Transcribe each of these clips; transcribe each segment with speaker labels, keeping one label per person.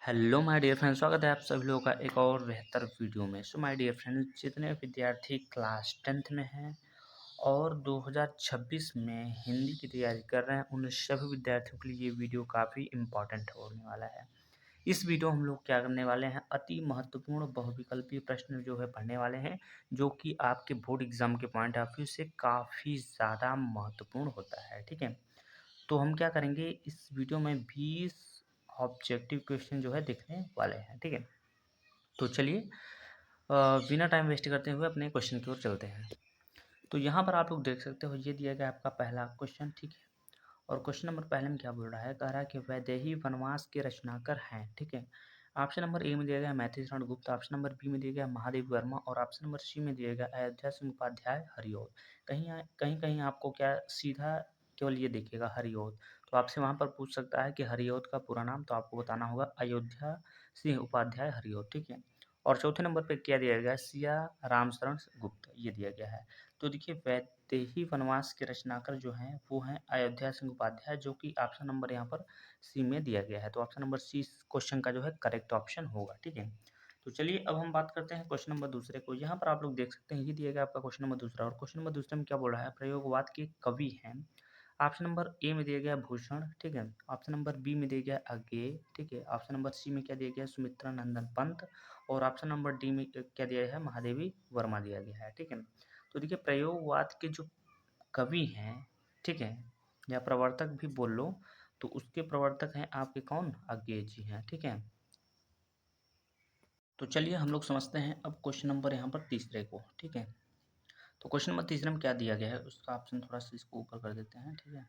Speaker 1: Hello my dear friends, स्वागत है आप सभी लोगों का एक और बेहतर वीडियो में। सो माय डियर फ्रेंड्स, जितने विद्यार्थी क्लास 10th में हैं और 2026 में हिंदी की तैयारी कर रहे हैं, उन सभी विद्यार्थियों के लिए ये वीडियो काफ़ी इम्पॉर्टेंट होने वाला है। इस वीडियो हम लोग क्या करने वाले हैं, अति महत्वपूर्ण बहुविकल्पीय प्रश्न जो है पढ़ने वाले हैं, जो कि आपके बोर्ड एग्जाम के पॉइंट ऑफ व्यू से काफ़ी ज़्यादा महत्वपूर्ण होता है। ठीक है, तो हम क्या करेंगे, इस वीडियो में 20 ऑब्जेक्टिव क्वेश्चन जो है देखने वाले हैं। ठीक है, तो चलिए बिना टाइम वेस्ट करते हुए अपने क्वेश्चन की ओर चलते हैं। तो यहाँ पर आप लोग देख सकते हो, ये दिया गया आपका पहला क्वेश्चन। ठीक है, और क्वेश्चन नंबर पहले में क्या बोल रहा है, कह रहा है कि वैदेही वनवास के रचनाकर हैं। ठीक है, ऑप्शन नंबर ए में दिया गया Maithilisharan Gupt, option number B में दिया गया महादेव वर्मा, और ऑप्शन नंबर सी में दिया गया अयोध्या सिंह उपाध्याय हरिऔध। कहीं कहीं आपको क्या सीधा केवल ये देखिएगा हरिऔध, तो आपसे वहाँ पर पूछ सकता है कि हरिऔध का पूरा नाम, तो आपको बताना होगा अयोध्या सिंह उपाध्याय हरिऔध। ठीक है, और चौथे नंबर पे क्या दिया गया है, सिया रामशरण गुप्त, ये दिया गया है। तो देखिए, वैदेही वनवास के रचनाकार जो हैं वो हैं अयोध्या सिंह उपाध्याय, जो कि ऑप्शन नंबर यहाँ पर सी में दिया गया है। तो ऑप्शन नंबर सी क्वेश्चन का जो है करेक्ट ऑप्शन होगा। ठीक है, तो चलिए अब हम बात करते हैं क्वेश्चन नंबर दूसरे को। यहाँ पर आप लोग देख सकते हैं, ये दिया गया आपका क्वेश्चन नंबर दूसरा, और क्वेश्चन नंबर दूसरे में क्या बोल रहा है, प्रयोगवाद के कवि हैं। ऑप्शन नंबर ए में दिया गया भूषण। ठीक है, ऑप्शन नंबर बी में दिया गया अज्ञेय। ठीक है, ऑप्शन नंबर सी में क्या दिया गया, सुमित्रा नंदन पंत, और ऑप्शन नंबर डी में क्या दिया है, महादेवी वर्मा दिया गया है। ठीक है, तो देखिए, प्रयोगवाद के जो कवि हैं, ठीक है, या प्रवर्तक भी बोल लो, तो उसके प्रवर्तक हैं आपके कौन, अज्ञेय जी हैं। ठीक है, तो चलिए हम लोग समझते हैं अब क्वेश्चन नंबर यहाँ पर तीसरे को। ठीक है, तो क्वेश्चन नंबर तीसरे में क्या दिया गया है, उसका ऑप्शन थोड़ा सा इसको ऊपर कर देते हैं। ठीक है,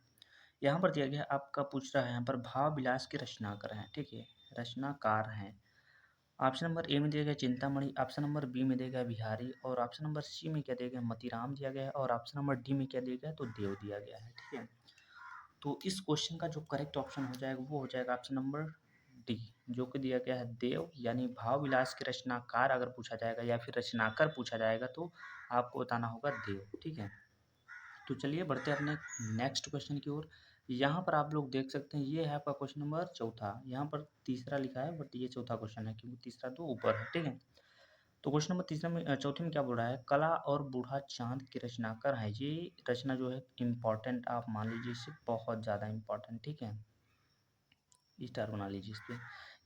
Speaker 1: यहाँ पर दिया गया है, आपका पूछ रहा है यहाँ पर भाव विलास के रचनाकार हैं। ठीक है, रचनाकार हैं। ऑप्शन नंबर ए में दिया गया चिंतामणि, ऑप्शन नंबर बी में दिया गया बिहारी, और ऑप्शन नंबर सी में क्या दिया गया, मतीराम दिया गया है, और ऑप्शन नंबर डी में क्या दिया गया, तो देव दिया गया है। ठीक है, तो इस क्वेश्चन का जो करेक्ट ऑप्शन हो जाएगा वो हो जाएगा ऑप्शन नंबर डी, जो कि दिया गया है देव, यानी भाव विलास के रचनाकार अगर पूछा जाएगा या फिर रचनाकार पूछा जाएगा तो आपको बताना होगा देव। ठीक है, तो चलिए बढ़ते हैं अपने नेक्स्ट क्वेश्चन की ओर। यहाँ पर आप लोग देख सकते हैं, ये है आपका क्वेश्चन नंबर चौथा। यहाँ पर तीसरा लिखा है बट ये चौथा क्वेश्चन है, क्योंकि तीसरा तो ऊपर है। ठीक है, तो क्वेश्चन नंबर तीसरा में चौथे में क्या बोल रहा है, कला और बूढ़ा चांद के रचनाकार है। ये रचना जो है इम्पॉर्टेंट, आप मान लीजिए इसे बहुत ज़्यादा इम्पॉर्टेंट। ठीक है, स्टार बना लीजिए इस पर,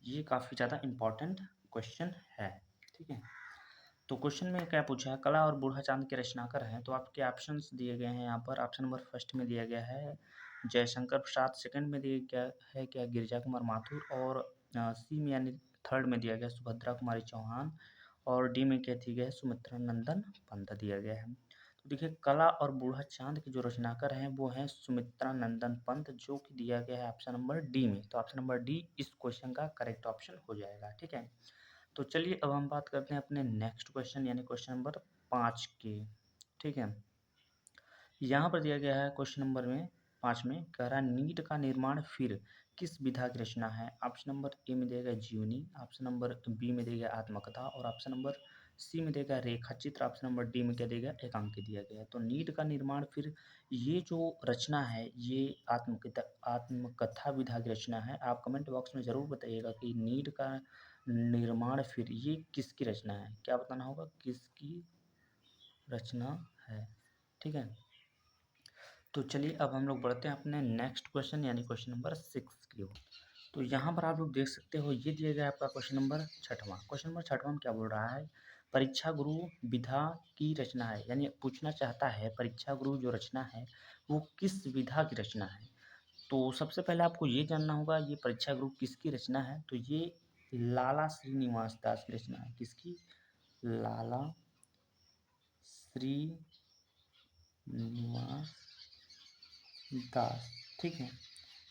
Speaker 1: ये काफ़ी ज़्यादा इम्पॉर्टेंट क्वेश्चन है। ठीक है, तो क्वेश्चन में क्या पूछा है, कला और बूढ़ा चांद के रचनाकार हैं। तो आपके ऑप्शंस दिए गए हैं यहाँ पर। ऑप्शन नंबर फर्स्ट में दिया गया है जयशंकर प्रसाद, सेकंड में दिया गया है क्या, गिरिजा कुमार माथुर, और सी में यानी थर्ड में दिया गया सुभद्रा कुमारी चौहान, और डी में क्या दिया गया है, सुमित्रा नंदन पंत दिया गया है। तो देखिए, कला और बूढ़ा चांद के जो रचनाकार हैं वो हैं सुमित्रा नंदन पंत, जो कि दिया गया है ऑप्शन नंबर डी में। तो ऑप्शन नंबर डी इस क्वेश्चन का करेक्ट ऑप्शन हो जाएगा। ठीक है, तो चलिए अब हम बात करते हैं अपने नेक्स्ट क्वेश्चन यानी क्वेश्चन नंबर 5 की। ठीक है, यहाँ पर दिया गया है क्वेश्चन नंबर में 5 में, कह रहा है नीट का निर्माण फिर किस विधा की रचना है। ऑप्शन नंबर ए में दिया गया जीवनी, ऑप्शन नंबर बी में दिया गया आत्मकथा, और ऑप्शन नंबर सी में दिया गया रेखा चित्र, ऑप्शन नंबर डी में क्या दिया गया, एकांकी दिया गया है। तो नीट का निर्माण फिर, ये जो रचना है ये आत्मकथा विधा की रचना है। आप कमेंट बॉक्स में ज़रूर बताइएगा कि नीट का निर्माण फिर ये किसकी रचना है, क्या बताना होगा, किसकी रचना है। ठीक है, तो चलिए अब हम लोग बढ़ते हैं अपने नेक्स्ट क्वेश्चन यानी क्वेश्चन नंबर 6 की ओर। तो यहाँ पर आप लोग देख सकते हो, ये दिया गया है आपका क्वेश्चन नंबर छठवां। क्वेश्चन नंबर छठवां में क्या बोल रहा है, परीक्षा गुरु विधा की रचना है, यानी पूछना चाहता है परीक्षा गुरु जो रचना है वो किस विधा की रचना है। तो सबसे पहले आपको ये जानना होगा ये परीक्षा गुरु किसकी रचना है। तो ये लाला श्रीनिवास दास की रचना है। किसकी, लाला श्रीनिवास दास। ठीक है,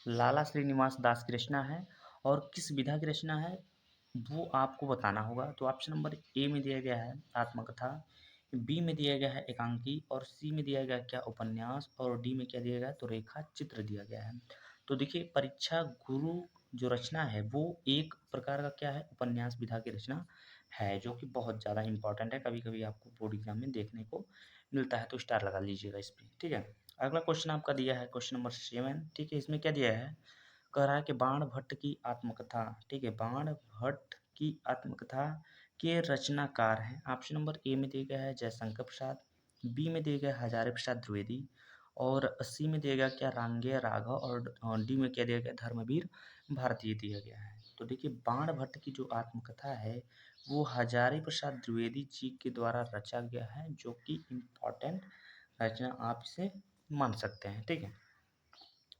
Speaker 1: लाला श्रीनिवास दास की रचना है, और किस विधा की रचना है वो आपको बताना होगा। तो ऑप्शन नंबर ए में दिया गया है आत्मकथा, बी में दिया गया है एकांकी, और सी में दिया गया क्या, उपन्यास, और डी में क्या दिया गया है, तो रेखा चित्र दिया गया है। तो देखिए, परीक्षा गुरु जो रचना है वो एक प्रकार का क्या है, उपन्यास विधा की रचना है, जो कि बहुत ज़्यादा इंपॉर्टेंट है, कभी कभी आपको बोर्ड एग्जाम में देखने को मिलता है, तो स्टार लगा लीजिएगा इस पर। ठीक है, अगला क्वेश्चन आपका दिया है क्वेश्चन नंबर 7। ठीक है, इसमें क्या दिया है, कह रहा है कि बाण भट्ट की आत्मकथा, ठीक है, बाण भट्ट की आत्मकथा के रचनाकार हैं। ऑप्शन नंबर ए में दिया गया है जयशंकर प्रसाद, बी में दिया गया हजारी प्रसाद द्विवेदी, और सी में दिया गया क्या रांगे राघव, और डी में क्या दिया गया धर्मवीर भारतीय दिया गया है। तो देखिए बाण भट्ट की जो आत्मकथा है वो हजारी प्रसाद द्विवेदी जी के द्वारा रचा गया है, जो कि इम्पोर्टेंट रचना आप इसे मान सकते हैं, ठीक है।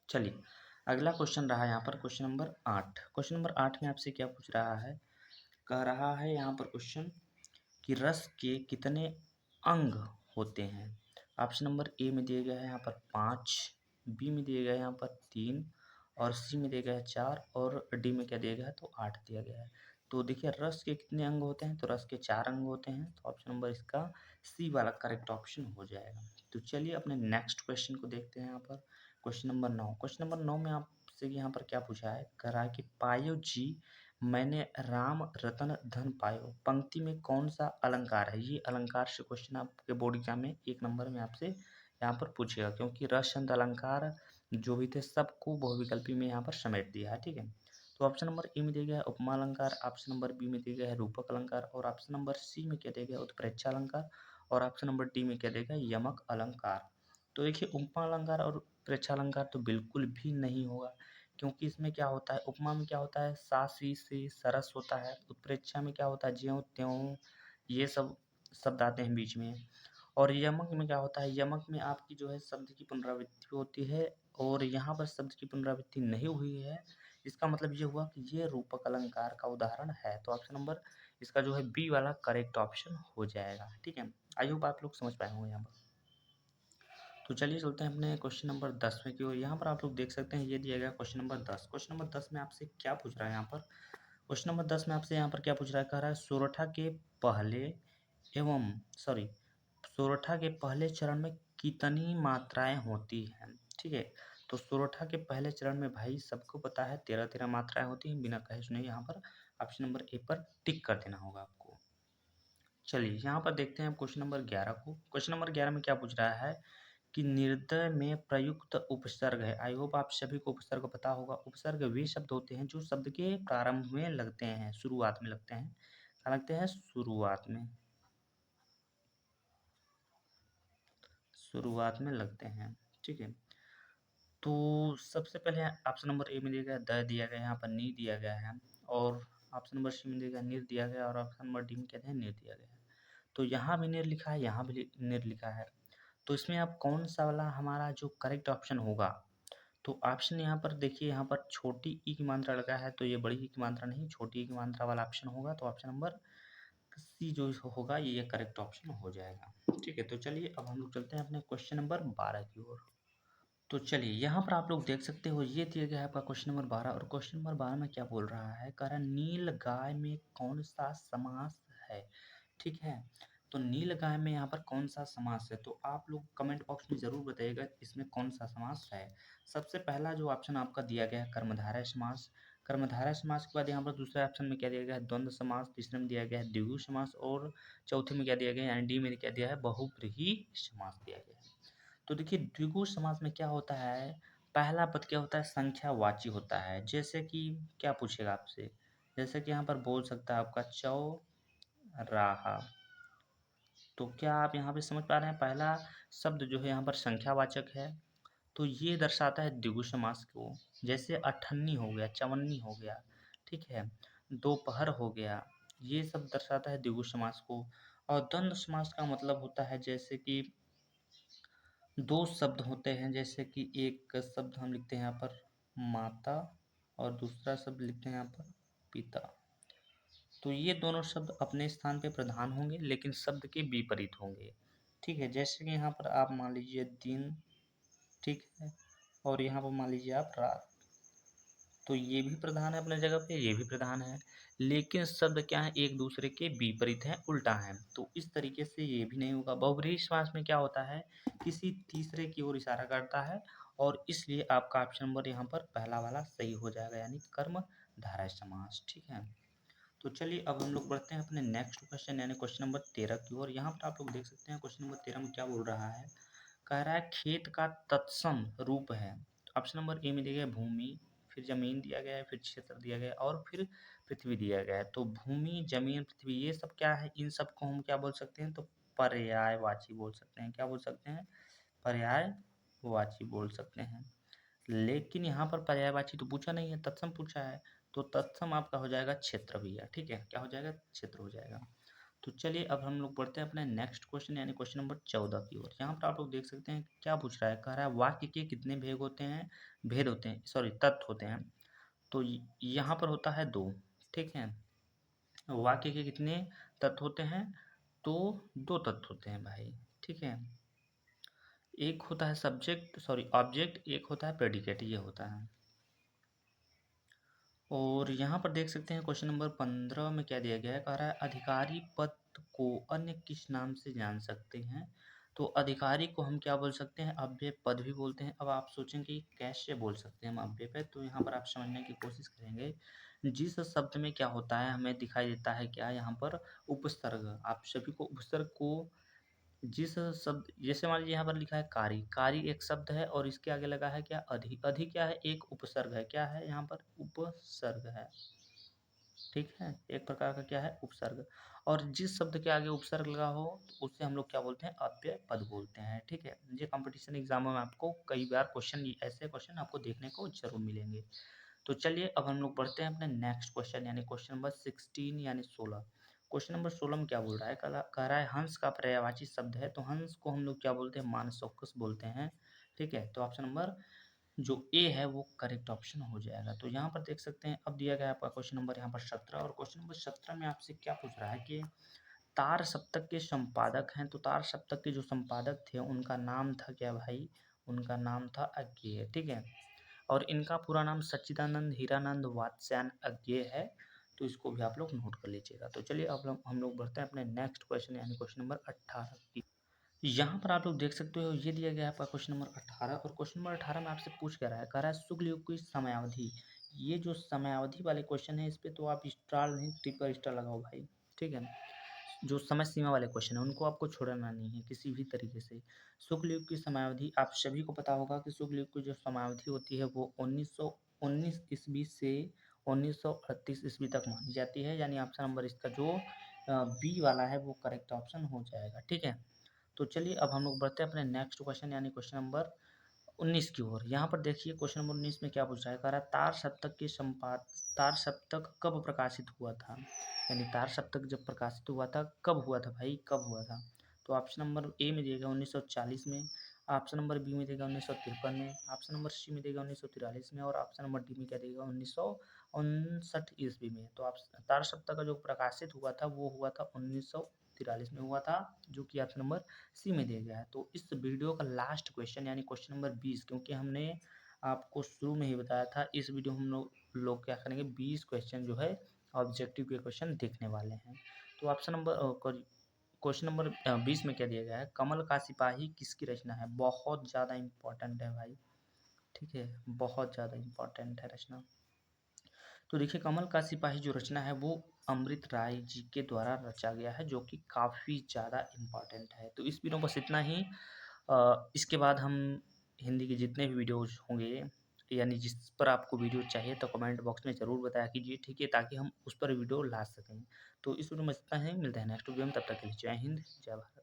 Speaker 1: चलिए अगला क्वेश्चन रहा यहाँ पर क्वेश्चन नंबर 8। क्वेश्चन नंबर 8 में आपसे क्या पूछ रहा है, कह रहा है यहाँ पर क्वेश्चन कि रस के कितने अंग होते हैं। ऑप्शन नंबर ए में दिया गया है यहाँ पर 5, बी में दिया गया है यहाँ पर 3, और सी में दिया गया है 4, और डी में क्या दिया गया है तो 8 दिया गया है। तो देखिए रस के कितने अंग होते हैं, तो रस के 4 अंग होते हैं, तो ऑप्शन नंबर इसका सी वाला करेक्ट ऑप्शन हो जाएगा। तो चलिए अपने नेक्स्ट क्वेश्चन को देखते हैं यहाँ पर क्वेश्चन नंबर 9। क्वेश्चन नंबर 9 में आपसे यहाँ पर क्या पूछा है, कह रहा है कि पायो जी मैंने राम रतन धन पायो पंक्ति में कौन सा अलंकार है। ये अलंकार से क्वेश्चन आपके बोर्ड एग्जाम में 1 नंबर में आपसे यहाँ पर पूछेगा, क्योंकि रस छंद अलंकार जो भी थे सबको बहुविकल्पी में यहाँ पर समेट दिया है, ठीक है। तो ऑप्शन नंबर ए में दिया गया है उपमा अलंकार, ऑप्शन नंबर बी में दिया गया है रूपक अलंकार, और ऑप्शन नंबर सी में क्या दिया गया है उत्प्रेक्षा अलंकार, और ऑप्शन नंबर डी में क्या दिया गया है यमक अलंकार। तो देखिए उपमा अलंकार और उत्प्रेक्षा अलंकार तो बिल्कुल भी नहीं होगा, क्योंकि इसमें क्या होता है, उपमा में क्या होता है सा सी से सरस होता है, उत्प्रेक्षा में क्या होता है ज्यों त्यों ये सब शब्द आते हैं बीच में, और यमक में क्या होता है, यमक में आपकी जो है शब्द की पुनरावृत्ति होती है, और यहाँ पर शब्द की पुनरावृत्ति नहीं हुई है, इसका मतलब ये हुआ कि ये रूपक अलंकार का उदाहरण है। तो ऑप्शन नंबर इसका जो है बी वाला करेक्ट ऑप्शन हो जाएगा, ठीक है। आई होप आप लोग समझ पाए होंगे यहाँ पर। तो चलिए चलते हैं अपने क्वेश्चन नंबर 10 में की ओर। यहाँ पर आप लोग देख सकते हैं ये दिया गया क्वेश्चन नंबर 10। क्वेश्चन नंबर 10 में आपसे क्या पूछ रहा है यहाँ पर, क्वेश्चन नंबर 10 में आपसे यहाँ पर क्या पूछ रहा है, कह रहा है सोरठा के पहले एवं सॉरी सोरठा के पहले चरण में कितनी मात्राएं होती हैं, ठीक है। तो सोरठा के पहले चरण में भाई सबको पता है 13 मात्राएं होती हैं, बिना कहे सुने यहाँ पर ऑप्शन नंबर ए पर टिक कर देना होगा आपको। चलिए यहाँ पर देखते हैं क्वेश्चन नंबर 11 को। क्वेश्चन नंबर 11 में क्या पूछ रहा है कि निर्दय में प्रयुक्त उपसर्ग है। आई होप आप सभी को उपसर्ग पता होगा। उपसर्ग वे शब्द होते हैं जो शब्द के प्रारंभ में लगते हैं, शुरुआत में लगते हैं, क्या लगते हैं शुरुआत में लगते हैं, ठीक है। तो सबसे पहले ऑप्शन नंबर ए में दिया गया द दिया गया, यहाँ पर नी दिया गया है, और ऑप्शन नंबर सी में दिया गया निर दिया गया, और ऑप्शन नंबर डी में कहते हैं निर दिया गया है। तो यहाँ भी निर लिखा है, यहाँ भी निर लिखा है, तो इसमें अब कौन सा वाला हमारा जो करेक्ट ऑप्शन होगा। तो ऑप्शन यहाँ पर देखिए, यहाँ पर छोटी ई की मात्रा लगा है, तो ये बड़ी ई की मात्रा नहीं छोटी ई की मात्रा वाला ऑप्शन होगा। तो ऑप्शन नंबर सी जो होगा ये करेक्ट ऑप्शन हो जाएगा, ठीक है। तो चलिए अब हम लोग चलते हैं अपने क्वेश्चन नंबर 12 की ओर। तो चलिए यहाँ पर आप लोग देख सकते हो ये दिया गया है आपका क्वेश्चन नंबर 12, और क्वेश्चन नंबर 12 में क्या बोल रहा है, कह रहा है नील गाय में कौन सा समास है, ठीक है। तो नील गाय में यहाँ पर कौन सा समास है, तो आप लोग कमेंट बॉक्स में ज़रूर बताइएगा इसमें कौन सा समास है। सबसे पहला जो ऑप्शन आपका दिया गया है कर्मधारय समास, कर्मधारय समास के बाद यहाँ पर दूसरे ऑप्शन में क्या दिया गया है द्वंद्व समास, तीसरे में दिया गया है द्विगु समास, और चौथे में क्या दिया गया है यानी डी में क्या दिया है बहुव्रीहि समास दिया गया है। तो देखिए द्विगु समास में क्या होता है, पहला पद क्या होता है संख्यावाची होता है, जैसे कि क्या पूछेगा आपसे, जैसे कि यहाँ पर बोल सकता है आपका चौराहा। तो क्या आप यहाँ पे समझ पा रहे हैं, पहला शब्द जो है यहाँ पर संख्यावाचक है, तो ये दर्शाता है द्विगु समास को। जैसे अठन्नी हो गया, चवन्नी हो गया, ठीक है, दोपहर हो गया, ये सब दर्शाता है द्विगु समास को। और द्वंद्व समास का मतलब होता है जैसे कि दो शब्द होते हैं, जैसे कि एक शब्द हम लिखते हैं यहाँ पर माता, और दूसरा शब्द लिखते हैं यहाँ पर पिता। तो ये दोनों शब्द अपने स्थान पे प्रधान होंगे, लेकिन शब्द के विपरीत होंगे, ठीक है। जैसे कि यहाँ पर आप मान लीजिए दिन, ठीक है, और यहाँ पर मान लीजिए आप रात, तो ये भी प्रधान है अपने जगह पे, ये भी प्रधान है, लेकिन शब्द क्या है एक दूसरे के विपरीत है, उल्टा है। तो इस तरीके से ये भी नहीं होगा। बहुब्रीहि समास में क्या होता है किसी तीसरे की ओर इशारा करता है, और इसलिए आपका ऑप्शन नंबर यहाँ पर पहला वाला सही हो जाएगा, यानी कर्म धारय समास, ठीक है। तो चलिए अब हम लोग बढ़ते हैं अपने नेक्स्ट क्वेश्चन यानी क्वेश्चन नंबर 13 की ओर। यहाँ पर आप लोग देख सकते हैं क्वेश्चन नंबर 13 में क्या बोल रहा है, कह रहा है खेत का तत्सम रूप है। ऑप्शन नंबर ए में दिया गया भूमि, फिर ज़मीन दिया गया है, फिर क्षेत्र दिया गया है और फिर पृथ्वी दिया गया है। तो भूमि, ज़मीन, पृथ्वी ये सब क्या है, इन सबको हम क्या बोल सकते हैं, तो पर्यायवाची बोल सकते हैं। क्या बोल सकते हैं, पर्यायवाची बोल सकते हैं। लेकिन यहाँ पर पर्यायवाची तो पूछा नहीं है, तत्सम पूछा है। तो तत्सम आपका हो जाएगा क्षेत्र भैया, ठीक है, क्या हो जाएगा, क्षेत्र हो जाएगा। तो चलिए अब हम लोग बढ़ते हैं अपने नेक्स्ट क्वेश्चन यानी क्वेश्चन नंबर 14 की ओर। यहाँ पर आप लोग देख सकते हैं क्या पूछ रहा है, कह रहा है वाक्य के कितने भेद होते हैं, सॉरी तत्व होते हैं। तो यहाँ पर होता है 2, ठीक है। वाक्य के कितने तत्व होते हैं, तो 2 तत्व होते हैं भाई, ठीक है। एक होता है ऑब्जेक्ट, एक होता है प्रेडिकेट, ये होता है। और यहाँ पर देख सकते हैं क्वेश्चन नंबर 15 में क्या दिया गया है, कह रहा है अधिकारी पद को अन्य किस नाम से जान सकते हैं। तो अधिकारी को हम क्या बोल सकते हैं, अव्यय पद भी बोलते हैं। अब आप सोचेंगे कि कैसे बोल सकते हैं हम अव्यय पद, तो यहाँ पर आप समझने की कोशिश करेंगे। जिस शब्द में क्या होता है, हमें दिखाई देता है क्या यहाँ पर, उपसर्ग। आप सभी को उपसर्ग को, जिस शब्द, जैसे मान लीजिए यहाँ पर लिखा है कारी, कारी एक शब्द है और इसके आगे लगा है क्या, अधि क्या है, एक उपसर्ग है। क्या है यहाँ पर, उपसर्ग है, ठीक है, एक प्रकार का क्या है, उपसर्ग। और जिस शब्द के आगे उपसर्ग लगा हो तो उससे हम लोग क्या बोलते हैं, अव्यय पद बोलते हैं, ठीक है। ये कंपटीशन एग्जामों में आपको कई बार क्वेश्चन, ऐसे क्वेश्चन आपको देखने को जरूर मिलेंगे। तो चलिए अब हम लोग बढ़ते हैं अपने नेक्स्ट क्वेश्चन यानी क्वेश्चन नंबर 16 यानी 16। क्वेश्चन नंबर 16 में क्या बोल रहा है, कह रहा है हंस का पर्यायवाची शब्द है। तो हंस को हम लोग क्या बोलते हैं, मानसोकस बोलते हैं, ठीक है। तो ऑप्शन नंबर जो ए है वो करेक्ट ऑप्शन हो जाएगा। तो यहाँ पर देख सकते हैं, अब दिया गया है आपका क्वेश्चन नंबर यहाँ पर 17। और क्वेश्चन नंबर 17 में आपसे क्या पूछ रहा है कि तार सप्तक के संपादक हैं। तो तार सप्तक के जो संपादक थे उनका नाम था क्या भाई, उनका नाम था अज्ञेय, ठीक है। और इनका पूरा नाम सच्चिदानंद हीरानंद वात्स्यायन अज्ञेय है। तो इसको भी आप लोग नोट कर लीजिएगा। तो चलिए अब हम लोग बढ़ते हैं अपने नेक्स्ट क्वेश्चन यानी क्वेश्चन नंबर 18 की। यहाँ पर आप लोग देख सकते हो, ये दिया गया है आपका क्वेश्चन नंबर 18। और क्वेश्चन नंबर 18 में आपसे पूछ क्या रहा है, कह रहा है शुक्ल युग की समयावधि। ये जो समयावधि वाले क्वेश्चन है, इस पे तो आप स्टार नहीं ट्रिपल स्टार लगाओ भाई, ठीक है। जो समय सीमा वाले क्वेश्चन है उनको आपको छोड़ना नहीं है किसी भी तरीके से। शुक्ल युग की समयावधि, आप सभी को पता होगा कि शुक्ल युग की जो समयावधि होती है वो 1919 ईस्वी से 1938 ईस्वी तक मानी जाती है। यानी ऑप्शन नंबर इसका जो बी वाला है वो करेक्ट ऑप्शन हो जाएगा, ठीक है। तो चलिए अब हम लोग बढ़ते हैं अपने नेक्स्ट क्वेश्चन यानी क्वेश्चन नंबर 19 की ओर। यहाँ पर देखिए क्वेश्चन नंबर 19 में क्या पूछ रहा है, कह रहा है तार सप्तक कब प्रकाशित हुआ था। यानी तार सप्तक जब प्रकाशित हुआ था, कब हुआ था भाई, कब हुआ था। तो ऑप्शन नंबर ए में देगा 1940 में, ऑप्शन नंबर बी में देगा 1953 में, ऑप्शन नंबर सी में देगा 1943 में, और ऑप्शन नंबर डी में क्या देगा 1959 ईस्वी में। तो आप तार सप्तक का जो प्रकाशित हुआ था वो हुआ था 1943 में हुआ था, जो कि ऑप्शन नंबर सी में दिया गया है। तो इस वीडियो का लास्ट क्वेश्चन यानी क्वेश्चन नंबर 20, क्योंकि हमने आपको शुरू में ही बताया था, इस वीडियो में हम लोग क्या करेंगे, 20 क्वेश्चन जो है ऑब्जेक्टिव के क्वेश्चन देखने वाले हैं। तो ऑप्शन नंबर क्वेश्चन नंबर 20 में क्या दिया गया है, कमल का सिपाही किसकी रचना है। बहुत ज़्यादा इम्पोर्टेंट है भाई, ठीक है, बहुत ज़्यादा इम्पोर्टेंट है रचना। तो देखिए कमल का सिपाही जो रचना है वो अमृत राय जी के द्वारा रचा गया है, जो कि काफ़ी ज़्यादा इम्पोर्टेंट है। तो इस वीडियो बस इतना ही। इसके बाद हम हिंदी के जितने भी वीडियोज होंगे, यानी जिस पर आपको वीडियो चाहिए तो कमेंट बॉक्स में ज़रूर बताया कीजिए, ठीक है, ताकि हम उस पर वीडियो ला सकें। तो इस वीडियो में इतना ही, मिलते हैं नेक्स्ट वीडियो में, तब तक के लिए जय हिंद जय भारत।